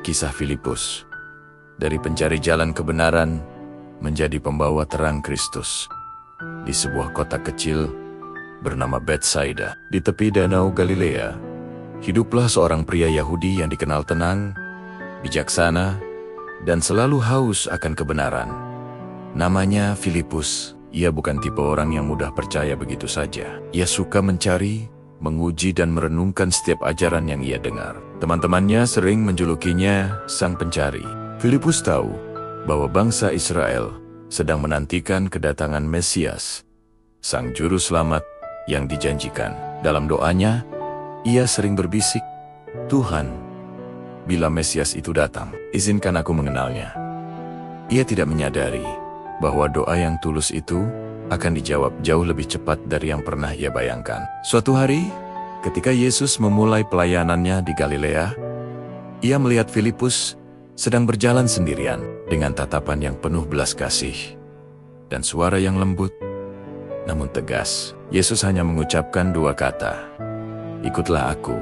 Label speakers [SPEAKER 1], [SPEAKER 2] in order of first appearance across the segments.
[SPEAKER 1] Kisah Filipus, dari pencari jalan kebenaran menjadi pembawa terang Kristus. Di sebuah kota kecil bernama Bethsaida, di tepi danau Galilea, hiduplah seorang pria Yahudi yang dikenal tenang, bijaksana, dan selalu haus akan kebenaran. Namanya Filipus. Ia bukan tipe orang yang mudah percaya begitu saja. Ia suka mencari, menguji dan merenungkan setiap ajaran yang ia dengar. Teman-temannya sering menjulukinya Sang Pencari. Filipus tahu bahwa bangsa Israel sedang menantikan kedatangan Mesias, Sang Juru Selamat yang dijanjikan. Dalam doanya, ia sering berbisik, "Tuhan, bila Mesias itu datang, izinkan aku mengenalnya." Ia tidak menyadari bahwa doa yang tulus itu akan dijawab jauh lebih cepat dari yang pernah ia bayangkan. Suatu hari, ketika Yesus memulai pelayanannya di Galilea, ia melihat Filipus sedang berjalan sendirian dengan tatapan yang penuh belas kasih dan suara yang lembut namun tegas. Yesus hanya mengucapkan dua kata, "Ikutlah aku."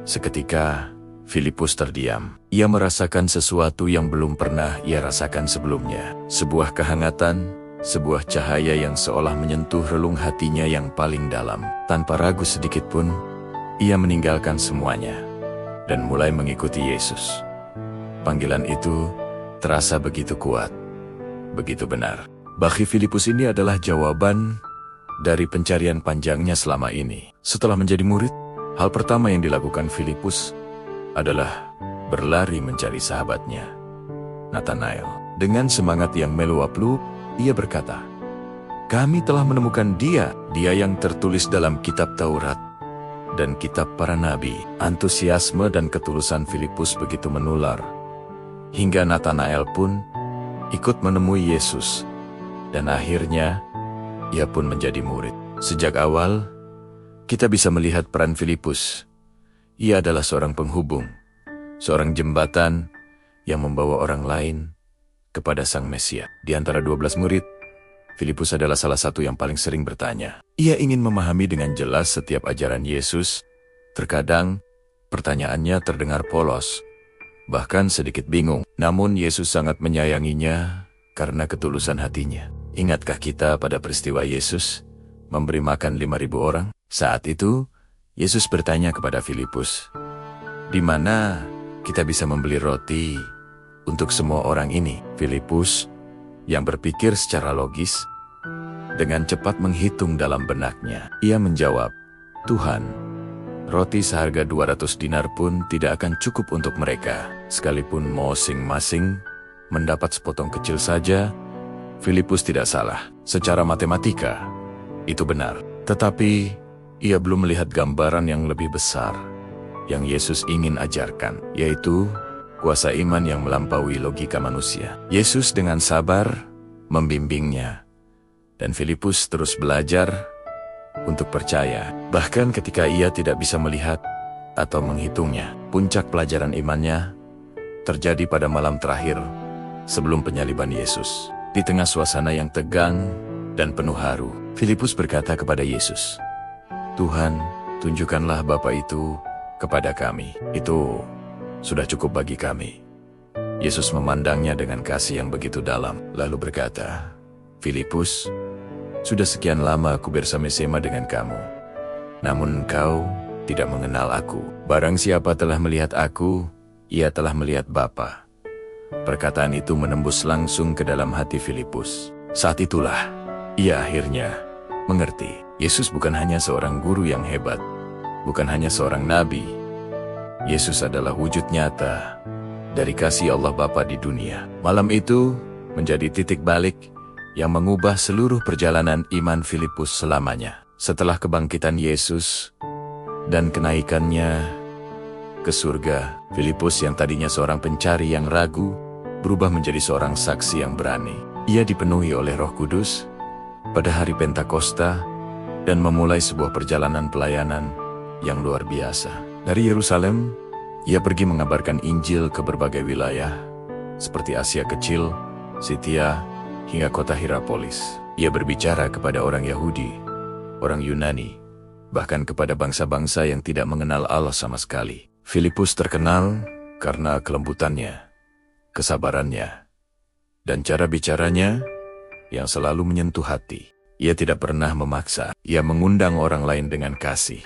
[SPEAKER 1] Seketika, Filipus terdiam. Ia merasakan sesuatu yang belum pernah ia rasakan sebelumnya. Sebuah kehangatan, sebuah cahaya yang seolah menyentuh relung hatinya yang paling dalam. Tanpa ragu sedikit pun, ia meninggalkan semuanya dan mulai mengikuti Yesus. Panggilan itu terasa begitu kuat, begitu benar. Bagi Filipus ini adalah jawaban dari pencarian panjangnya selama ini. Setelah menjadi murid, hal pertama yang dilakukan Filipus adalah berlari mencari sahabatnya, Nathanael. Dengan semangat yang meluap-luap, ia berkata, "Kami telah menemukan dia yang tertulis dalam kitab Taurat dan kitab para nabi." Antusiasme dan ketulusan Filipus begitu menular, hingga Nathanael pun ikut menemui Yesus, dan akhirnya ia pun menjadi murid. Sejak awal, kita bisa melihat peran Filipus. Ia adalah seorang penghubung, seorang jembatan yang membawa orang lain kepada Sang Mesias. Di antara 12 murid, Filipus adalah salah satu yang paling sering bertanya. Ia ingin memahami dengan jelas setiap ajaran Yesus. Terkadang, pertanyaannya terdengar polos, bahkan sedikit bingung. Namun Yesus sangat menyayanginya karena ketulusan hatinya. Ingatkah kita pada peristiwa Yesus memberi makan 5.000 orang? Saat itu, Yesus bertanya kepada Filipus, "Di mana kita bisa membeli roti untuk semua orang ini?" Filipus, yang berpikir secara logis, dengan cepat menghitung dalam benaknya. Ia menjawab, "Tuhan, roti seharga 200 dinar pun tidak akan cukup untuk mereka. Sekalipun masing-masing mendapat sepotong kecil saja." Filipus tidak salah. Secara matematika, itu benar. Tetapi ia belum melihat gambaran yang lebih besar yang Yesus ingin ajarkan, yaitu kuasa iman yang melampaui logika manusia. Yesus dengan sabar membimbingnya, dan Filipus terus belajar untuk percaya. Bahkan ketika ia tidak bisa melihat atau menghitungnya, puncak pelajaran imannya terjadi pada malam terakhir sebelum penyaliban Yesus. Di tengah suasana yang tegang dan penuh haru, Filipus berkata kepada Yesus, "Tuhan, tunjukkanlah Bapa itu kepada kami. Itu sudah cukup bagi kami." Yesus memandangnya dengan kasih yang begitu dalam, lalu berkata, "Filipus, sudah sekian lama aku bersama-sama dengan kamu, namun engkau tidak mengenal aku. Barang siapa telah melihat aku, ia telah melihat Bapa." Perkataan itu menembus langsung ke dalam hati Filipus. Saat itulah ia akhirnya mengerti. Yesus bukan hanya seorang guru yang hebat, bukan hanya seorang nabi. Yesus adalah wujud nyata dari kasih Allah Bapa di dunia. Malam itu menjadi titik balik yang mengubah seluruh perjalanan iman Filipus selamanya. Setelah kebangkitan Yesus dan kenaikannya ke surga, Filipus yang tadinya seorang pencari yang ragu, berubah menjadi seorang saksi yang berani. Ia dipenuhi oleh Roh Kudus pada hari Pentakosta dan memulai sebuah perjalanan pelayanan yang luar biasa. Dari Yerusalem, ia pergi mengabarkan Injil ke berbagai wilayah, seperti Asia Kecil, Sitia, hingga kota Hierapolis. Ia berbicara kepada orang Yahudi, orang Yunani, bahkan kepada bangsa-bangsa yang tidak mengenal Allah sama sekali. Filipus terkenal karena kelembutannya, kesabarannya, dan cara bicaranya yang selalu menyentuh hati. Ia tidak pernah memaksa, ia mengundang orang lain dengan kasih.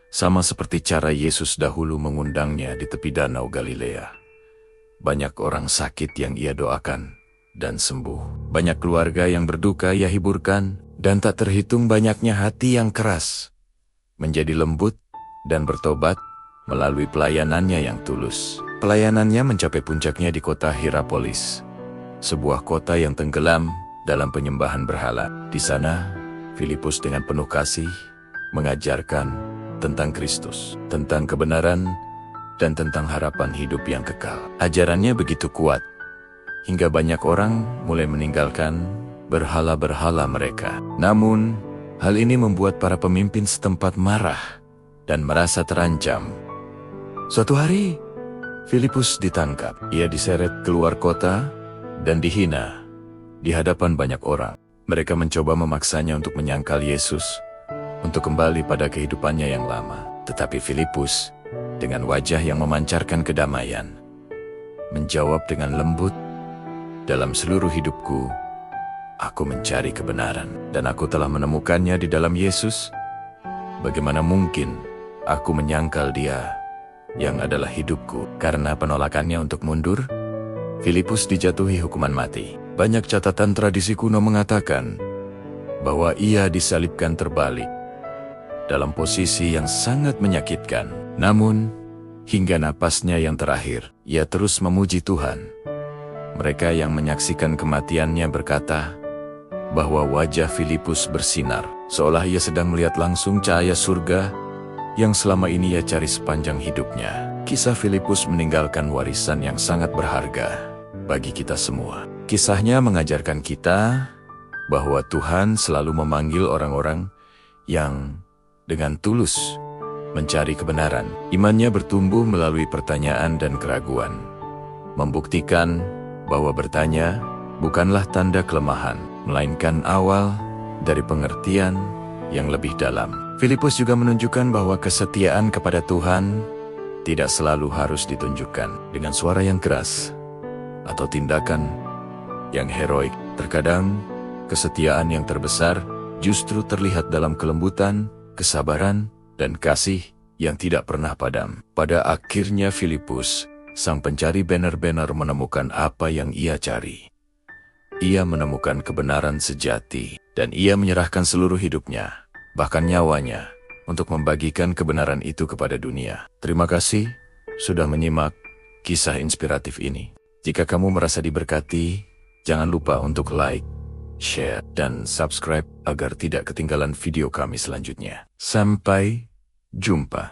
[SPEAKER 1] Sama seperti cara Yesus dahulu mengundangnya di tepi danau Galilea. Banyak orang sakit yang ia doakan dan sembuh. Banyak keluarga yang berduka ia hiburkan, dan tak terhitung banyaknya hati yang keras menjadi lembut dan bertobat melalui pelayanannya yang tulus. Pelayanannya mencapai puncaknya di kota Hierapolis, sebuah kota yang tenggelam dalam penyembahan berhala. Di sana, Filipus dengan penuh kasih mengajarkan tentang Kristus, tentang kebenaran, dan tentang harapan hidup yang kekal. Ajarannya begitu kuat, hingga banyak orang mulai meninggalkan berhala-berhala mereka. Namun, hal ini membuat para pemimpin setempat marah dan merasa terancam. Suatu hari, Filipus ditangkap. Ia diseret keluar kota dan dihina di hadapan banyak orang. Mereka mencoba memaksanya untuk menyangkal Yesus, untuk kembali pada kehidupannya yang lama. Tetapi Filipus, dengan wajah yang memancarkan kedamaian, menjawab dengan lembut, "Dalam seluruh hidupku, aku mencari kebenaran, dan aku telah menemukannya di dalam Yesus. Bagaimana mungkin aku menyangkal Dia yang adalah hidupku?" Karena penolakannya untuk mundur, Filipus dijatuhi hukuman mati. Banyak catatan tradisi kuno mengatakan bahwa ia disalibkan terbalik dalam posisi yang sangat menyakitkan. Namun, hingga napasnya yang terakhir, ia terus memuji Tuhan. Mereka yang menyaksikan kematiannya berkata bahwa wajah Filipus bersinar, seolah ia sedang melihat langsung cahaya surga yang selama ini ia cari sepanjang hidupnya. Kisah Filipus meninggalkan warisan yang sangat berharga bagi kita semua. Kisahnya mengajarkan kita bahwa Tuhan selalu memanggil orang-orang yang dengan tulus mencari kebenaran. Imannya bertumbuh melalui pertanyaan dan keraguan, membuktikan bahwa bertanya bukanlah tanda kelemahan, melainkan awal dari pengertian yang lebih dalam. Filipus juga menunjukkan bahwa kesetiaan kepada Tuhan tidak selalu harus ditunjukkan dengan suara yang keras atau tindakan yang heroik. Terkadang, kesetiaan yang terbesar justru terlihat dalam kelembutan, kesabaran, dan kasih yang tidak pernah padam. Pada akhirnya Filipus, sang pencari benar-benar menemukan apa yang ia cari. Ia menemukan kebenaran sejati, dan ia menyerahkan seluruh hidupnya, bahkan nyawanya, untuk membagikan kebenaran itu kepada dunia. Terima kasih sudah menyimak kisah inspiratif ini. Jika kamu merasa diberkati, jangan lupa untuk like, share, dan subscribe agar tidak ketinggalan video kami selanjutnya. Sampai jumpa.